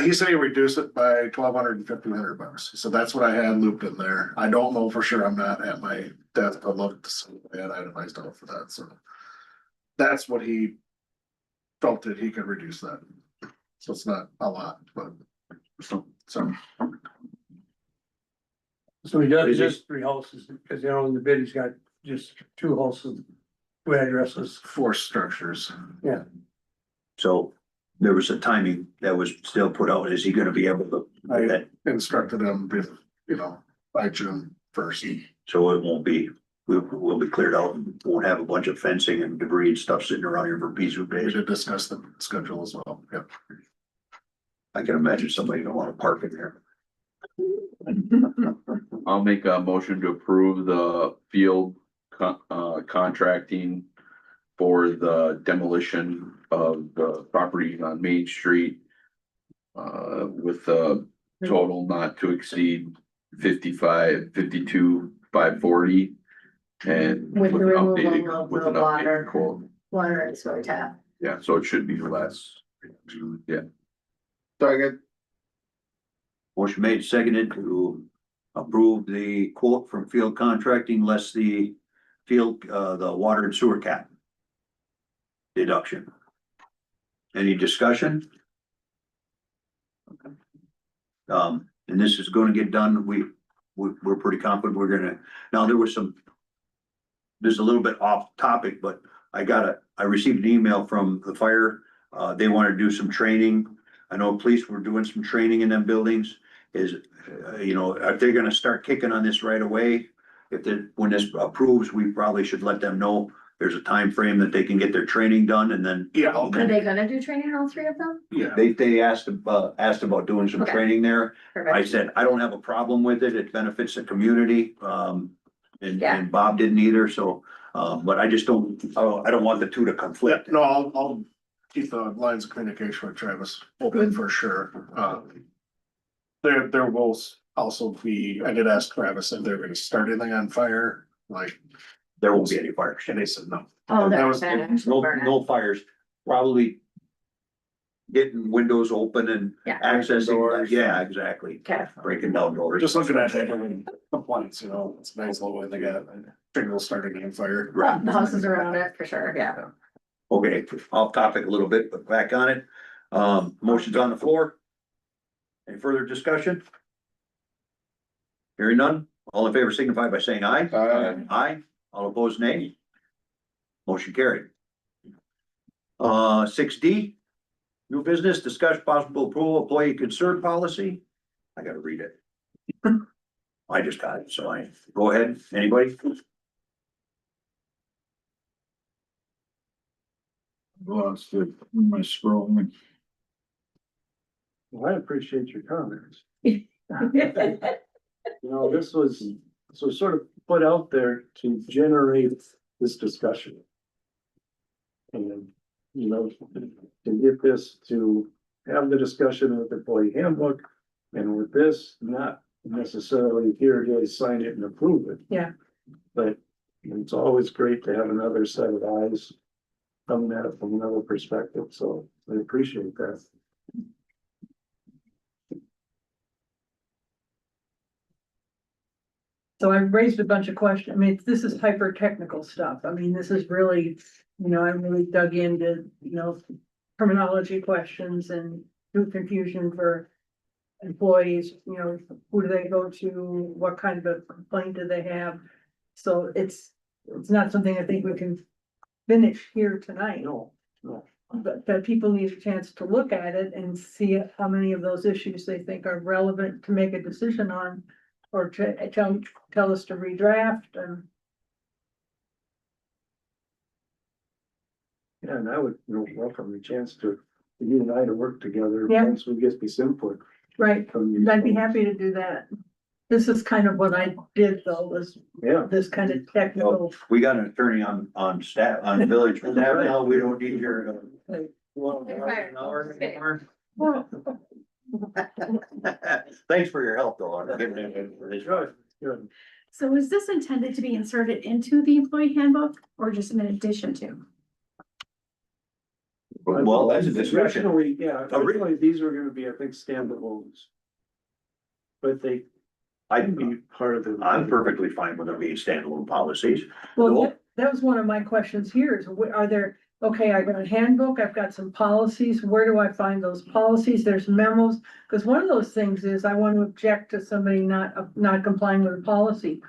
He said he reduced it by $1,200 and $1,500. So that's what I had looped in there. I don't know for sure. I'm not at my desk. I'd love to see what I had itemized out for that. So that's what he felt that he could reduce that. So it's not a lot, but so. So he does just 3 houses, because in the bid, he's got just 2 houses, 2 addresses. 4 structures. So there was a timing that was still put out. Is he gonna be able to? I instructed him, by June 1st. So it won't be, we'll be cleared out and won't have a bunch of fencing and debris and stuff sitting around here for piece of We days. did discuss the schedule as well. Yep. I can imagine somebody don't wanna park in there. I'll make a motion to approve the field contracting for the demolition of the property on Main Street. With a total not to exceed 52,540. And With the an removal updated- of with the an updated water. quote. Water and sewer tap. Yeah, so it should be less. Yeah, Second, Motion made, seconded to approve the quote from Field Contracting less the field, the water and sewer cap deduction. Any discussion? And this is gonna get done, we're pretty confident we're gonna, now there was some. This is a little bit off topic, but I received an email from the fire, they wanna do some training. I know police were doing some training in them buildings, if they're gonna start kicking on this right away. When this approves, we probably should let them know there's a time frame that they can get their training done and then. Yeah, Are they gonna do training, all three of them? yeah. They asked about doing some Okay. training there. I Perfect. said, I don't have a problem with it. It benefits the community. Yeah. And Bob didn't either, so, but I just don't want the two to conflict. No, I'll keep the lines of communication with Travis open for sure. There will also be, I did ask Travis if they're gonna start anything on fire, like, There won't be any fires. and they said no. Oh, that that was- was. No fires, probably getting windows open and Yeah. accessing, Doors. yeah, exactly, Okay. breaking down We're doors. just looking at complaints, it's nice little way they got shingles starting on fire. Right. The houses around it, for sure, yeah. Okay, off topic a little bit, but back on it. Motion's on the floor. Any further discussion? Hearing none, all in favor signify by saying aye. Aye, all opposed nay. Motion carried. 6D, new business, discuss possible approval employee concern policy. I gotta read it. I just got it, so go ahead, anybody? lost it, my scrolling. Well, I appreciate your comments. This was sort of put out there to generate this discussion. And, to get this, to have the discussion with the employee handbook, and with this, not necessarily here to sign it and approve it. Yeah. But it's always great to have another set of eyes coming at it from another perspective, so I appreciate that. So I've raised a bunch of questions. I mean, this is hyper technical stuff. I mean, this is really, I really dug into, terminology questions and through confusion for employees, who do they go to? What kind of a complaint do they have? So it's not something I think we can finish here tonight. No. But people need a chance to look at it and see how many of those issues they think are relevant to make a decision on. Or to tell us to redraft and. Yeah, and I would, welcome the chance to, you and I to work together Yeah. once we get this input Right, from you. I'd be happy to do that. This is kind of what I did though, was Yeah, this kind of technical. We got an attorney on staff, on village staff now, we don't need your. Thanks for your help though, on getting it for this. good. So is this intended to be inserted into the employee handbook or just in addition to? Well, that's a discussion. Originally, these were gonna be, I think, standalones. But they can be part of the. I'm perfectly fine with them being standalone policies. Well, No. that was one of my questions here is, are there, okay, I've got a handbook, I've got some policies, where do I find those policies? There's memos. Because one of those things is I want to object to somebody not complying with a policy.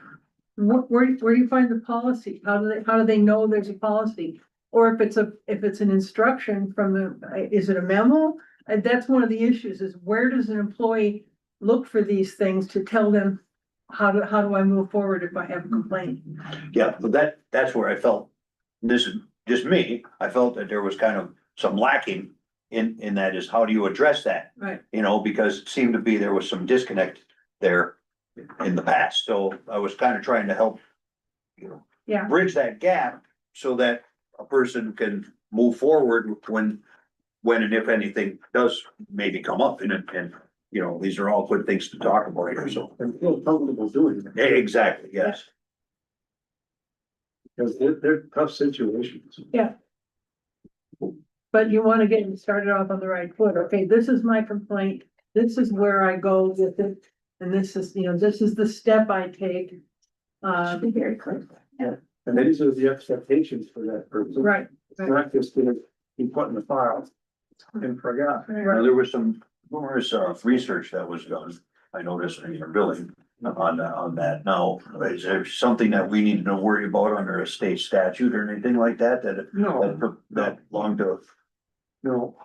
Where do you find the policy? How do they know there's a policy? Or if it's an instruction from is it a memo? That's one of the issues is where does an employee look for these things to tell them how do I move forward if I have a complaint? Yeah, but that's where I felt, this is just me, I felt that there was kind of some lacking in that is how do you address that? Right. Because it seemed to be there was some disconnect there in the past, so I was kind of trying to help, Yeah. bridge that gap so that a person can move forward when and if anything does maybe come up and, you know, these are all good things to talk about here, so. And feel comfortable doing it, Exactly, yes. because they're tough situations. But you wanna get them started off on the right foot. Okay, this is my complaint. This is where I go with it. And this is, you know, this is the step I take. Should be very clear. And these are the expectations for that person. Right, It's not just gonna be put in the file and forgot. Now, there was some numerous, research that was done, I noticed in your billing on that. Now, is there something that we need to worry about under a state statute or anything like that, No, that long to, no.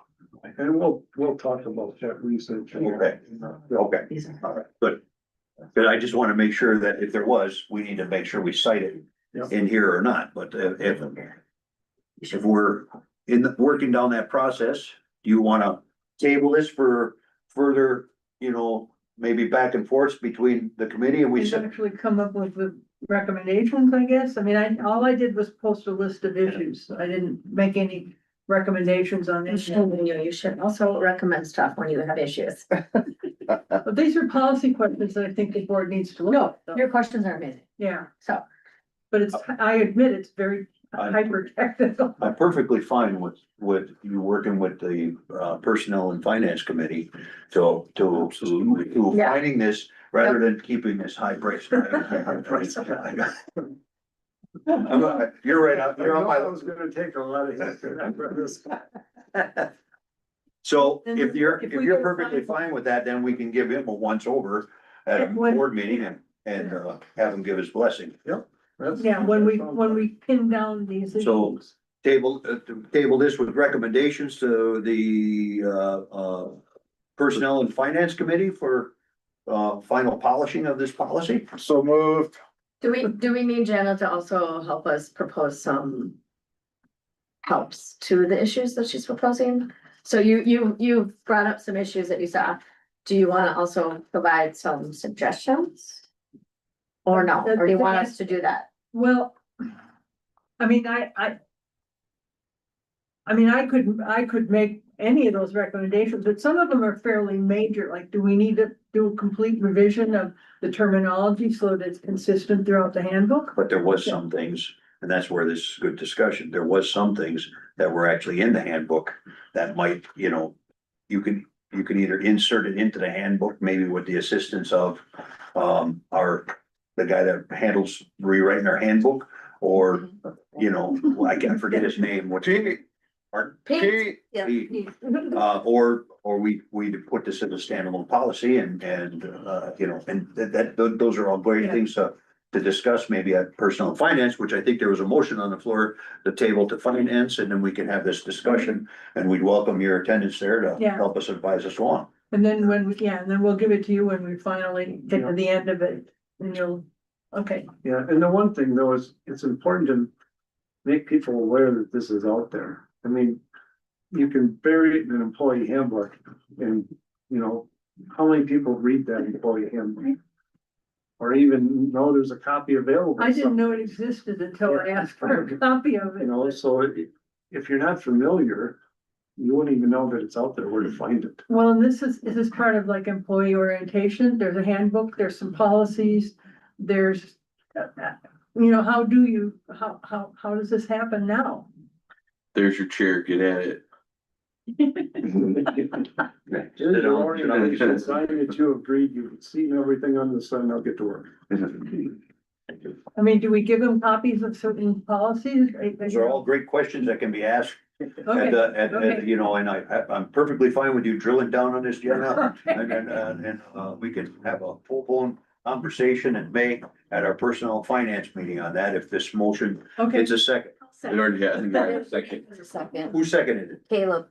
And we'll talk about that research. okay, okay, all right, good. But I just wanna make sure that if there was, we need to make sure we cite it Yep. in here or not, but if we're working down that process, do you wanna table this for further, you know, maybe back and forth between the committee and we we said, actually come up with the recommendations, I guess. I mean, all I did was post a list of issues. I didn't make any recommendations on You it. should also recommend stuff when you have issues. But these are policy questions that I think the board needs to look No, at. though. your questions are amazing. Yeah, So, but it's, I admit it's very I- hyper technical. I'm perfectly fine with you working with the Personnel and Finance Committee to Yeah. finding this rather than keeping this high price. You're right, you're on I my. was gonna take a lot of hits for this. So Then if you're, if if we you're can perfectly find- fine with that, then we can give him a once over at a When- board meeting and have him give his blessing. Yeah, when we pin down these So- issues. Table this with recommendations to the Personnel and Finance Committee for final polishing of this policy. So moved. do we need Jenna to also help us propose some helps to the issues that she's proposing? So you brought up some issues that you saw. Do you wanna also provide some suggestions? Or no, or do you want us to do that? Well, I mean, I mean, I could make any of those recommendations, but some of them are fairly major, like, do we need to do a complete revision of the terminology so that it's consistent throughout the handbook? But there was some things, and that's where this is good discussion, there was some things that were actually in the handbook that might, you know, you can either insert it into the handbook, maybe with the assistance of the guy that handles rewriting our handbook, or, you know, I can't forget his name, what. Pete. Pardon? Pete, Yeah. Or we put this in a standalone policy and, you know, and those are all great Yeah. things to discuss maybe at Personnel and Finance, which I think there was a motion on the floor, the table to finance, and then we can have this discussion. And we'd welcome your attendance there to Yeah. help us advise us along. And then and then we'll give it to you when we finally get to the end of it, and you'll, okay. Yeah, and the one thing though is, it's important to make people aware that this is out there. I mean, you can bury it in an employee handbook and, you know, how many people read that employee handbook? Or even know there's a copy available. I didn't know it existed until I asked for a copy of it. You know, so if you're not familiar, you wouldn't even know that it's out there, where to find it. Well, and this is part of like employee orientation. There's a handbook, there's some policies, there's, you know, how does this happen now? There's your chair, get at it. There's your orientation sign that you agreed, you've seen everything on the sign, I'll get to work. I mean, do we give them copies of certain policies? Those are all great questions that can be asked. Okay, And, you know, and I'm perfectly fine with you drilling down on this, Jenna. And we can have a full-blown conversation in May at our Personnel and Finance meeting on that, if this motion okay. gets a second. It already has, I think I have a second. A second. Who seconded it? Caleb,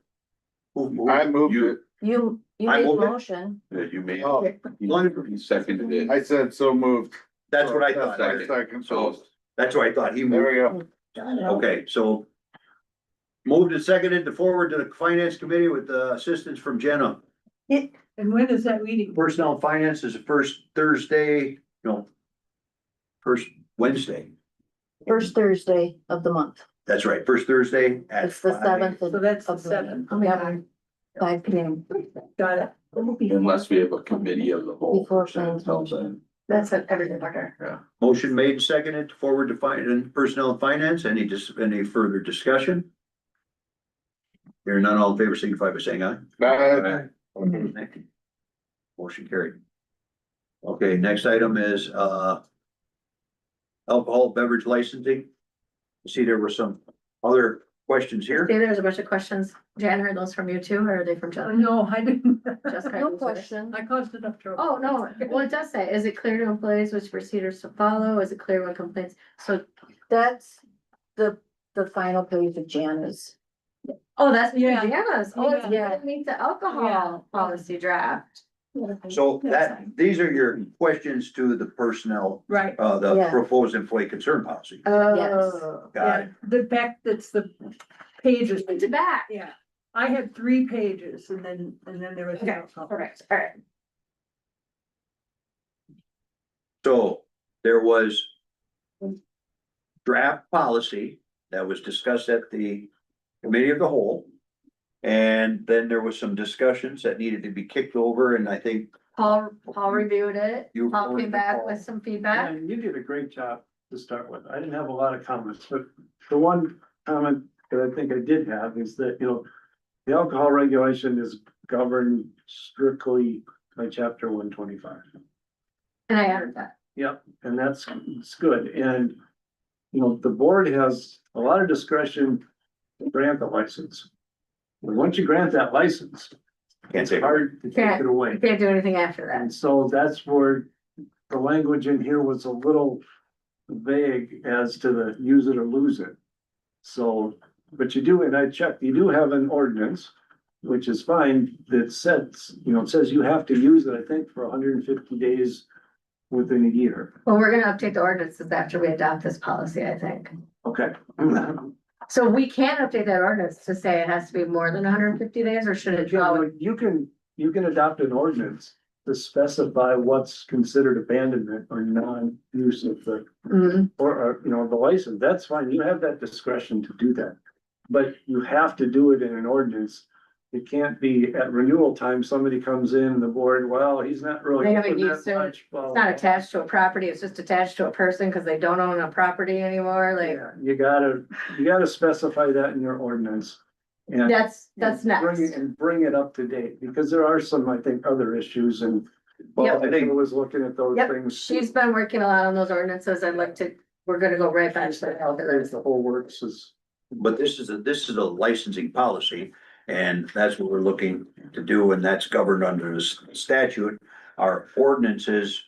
Who moved? I moved You- it. you I made moved it. motion. That you made, Oh, you seconded it. I said so moved. That's what I That's thought. my Second, so So, That's what I thought. He there moved. we go. Okay, so moved and seconded to forward to the Finance Committee with assistance from Jenna. And when is that meeting? Personnel and Finance is the first Thursday, no, first Wednesday First Thursday of the month. That's right, first Thursday at It's the 5 seventh So that's the of seventh. Oh my God. 5 p.m. Got it. Unless we have a committee of the whole. Before person plans. tells them. That's everything order. Motion made and seconded to forward to personnel and finance. Any further discussion? Hearing none, all in favor, signify by saying aye. Thank you. Motion carried. Okay, next item is, alcohol beverage licensing. See, there were some other questions here. See, there's a bunch of questions. Jan, are those from you too, or are they from Jessica? No, I didn't. Jessica, No you said it. question. I caused enough trouble. Oh, no, well, it does say, is it clear to employees which procedures to follow? Is it clear when complaints? So, That's the final page of Jana's. oh, that's Yeah. Jana's. Oh, it's Yeah. underneath the alcohol policy draft. So these are your questions to the personnel, Right, the Yeah. proposed employee concern policy. Oh. Got yeah, it. the back, that's the pages. To back. Yeah, I had 3 pages and then there was. Okay, perfect, all right. So there was draft policy that was discussed at the committee of the whole. And then there was some discussions that needed to be kicked over, and I think Paul reviewed it. You Paul forwarded came to back Paul. with some Yeah, feedback. and you did a great job to start with. I didn't have a lot of comments, but the one comment that I think I did have is that, the alcohol regulation is governed strictly by chapter 125. And I added that. Yep, and it's good. And, the board has a lot of discretion to grant the license. And once you grant that license, can't it's say. hard to take Can't. it away. You can't do anything after that. And so that's where the language in here was a little vague as to the use it or lose it. So, but you do, and I checked, you do have an ordinance, which is fine, that says, it says you have to use it, I think, for 150 days within a year. Well, we're gonna update the ordinances after we adopt this policy, I think. Okay. So we can update that ordinance to say it has to be more than hundred and fifty days, or should it? Yeah, but you can adopt an ordinance to specify what's considered abandonment or non-use of the Mhm. or, the license, that's fine, you have that discretion to do that. But you have to do it in an ordinance. It can't be at renewal time, somebody comes in, the board, well, he's not really. They haven't open that used it. much, blah, It's blah, not blah. attached to a property, it's just attached to a person because they don't own a property anymore, like, Yeah, you gotta specify that in your ordinance. And that's bring it- next. And bring it up to date, because there are some, I think, other issues and. Well, I think, I was looking at those Yep, things. she's been working a lot on those ordinances, I'd like to, we're gonna go right back to that. The whole works is. but this is a licensing policy, and that's what we're looking to do, and that's governed under this statute. Our ordinances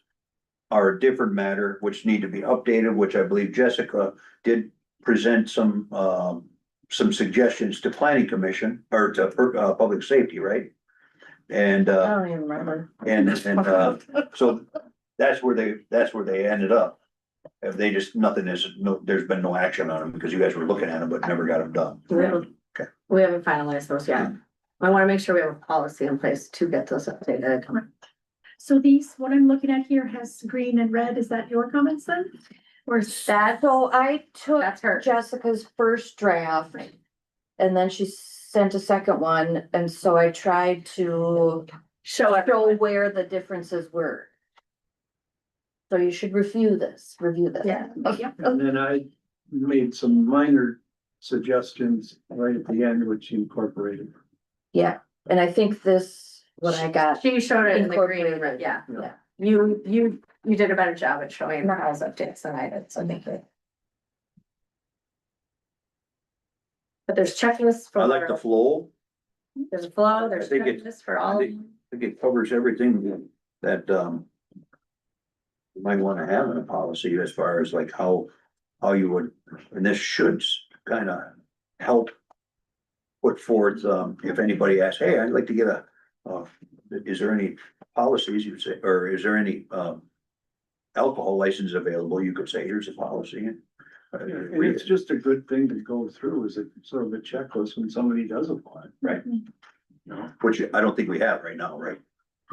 are a different matter, which need to be updated, which I believe Jessica did present some suggestions to planning commission or to, public safety, right? And, I don't even remember. so that's where they ended up. If they just, there's been no action on them because you guys were looking at them, but never got them done. Okay. We haven't finalized those yet. I wanna make sure we have a policy in place to get those updated. So these, what I'm looking at here has green and red. Is that your comments then? Or is That, So I took that's her. Jessica's first draft. And then she sent a second one, and so I tried to Show it. show where the differences were. So you should review this. Yeah. And then I made some minor suggestions right at the end, which you incorporated. Yeah, and I think this, what I got, She showed it in the green and Incorporated. red, yeah. yeah. You did a better job at showing the house updates than I did, so thank you. But there's checklists I like the for, flow. there's a flow, there's I think it- checklists for all. I think it covers everything that, you might wanna have in a policy as far as like how you would, and this should kind of help put forth, if anybody asks, hey, I'd like to get is there any policies you'd say, or is there any, alcohol license available? You could say, here's a policy. And it's just a good thing to go through as a sort of a checklist when somebody does apply. Right. Which I don't think we have right now, right?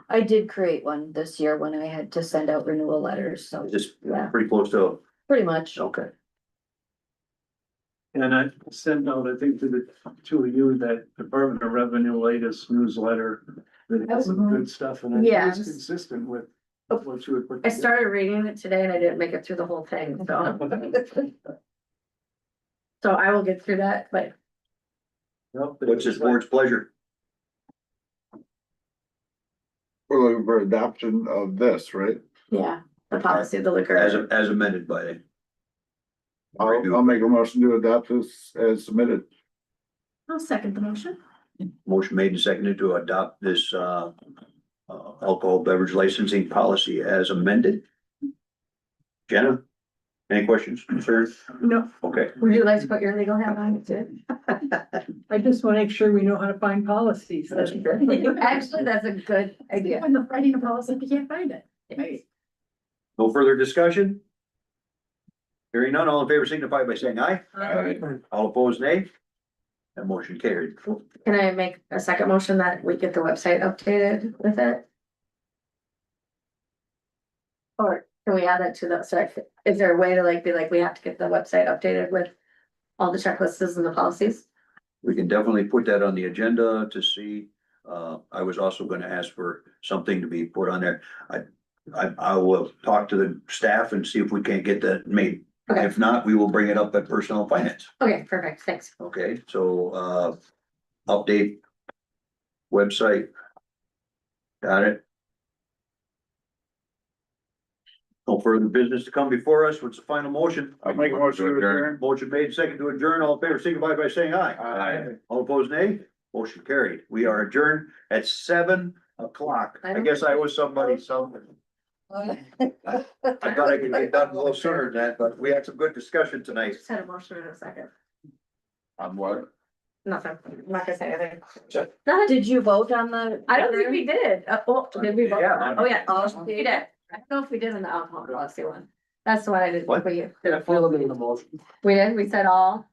I did create one this year when I had to send out renewal letters, so Just Yeah. pretty close to, pretty much. okay. And I sent out, I think, to the two of you, that Department of Revenue latest newsletter. That has some good stuff and Yeah. it's consistent with what you would put. I started reading it today and I didn't make it through the whole thing, so. So I will get through that, but What's this board's pleasure? We're looking for adoption of this, right? yeah, the policy of the liquor. As amended by the. I'll make a motion to adopt this as submitted. I'll second the motion. Motion made and seconded to adopt this, alcohol beverage licensing policy as amended. Jenna, any questions, concerns? No, Okay, Would you like to put your legal hat on too? I just wanna make sure we know how to find policies. Actually, that's a good idea. When the writing a policy, you can't find it. Right. no further discussion? Hearing none, all in favor signify by saying aye. All opposed, nay. That motion carried. Can I make a second motion that we get the website updated with it? Or can we add that to the, sorry, is there a way to like, be like, we have to get the website updated with all the checklists and the policies? We can definitely put that on the agenda to see. I was also gonna ask for something to be put on there. I will talk to the staff and see if we can't get that made. Okay. If not, we will bring it up at personnel finance. Okay, perfect, thanks. Okay, so, update. Website. Got it. No further business to come before us. What's the final motion? I'll make a motion to adjourn. Motion made, second to adjourn. All in favor, signify by saying aye. Aye. All opposed, nay. Motion carried. We are adjourned at 7 o'clock. I guess I was somebody, something. I thought I could get done a little sooner than that, but we had some good discussion tonight. Just had a motion in a second. On what? Nothing, I'm not gonna say anything. Nothing. Did you vote on the? I don't think we did. Did we vote? Yeah. Oh, yeah, we did. I don't know if we did in the alcohol policy one. That's the one I did What? for you. Yeah, follow me in the motion. We did, we said all.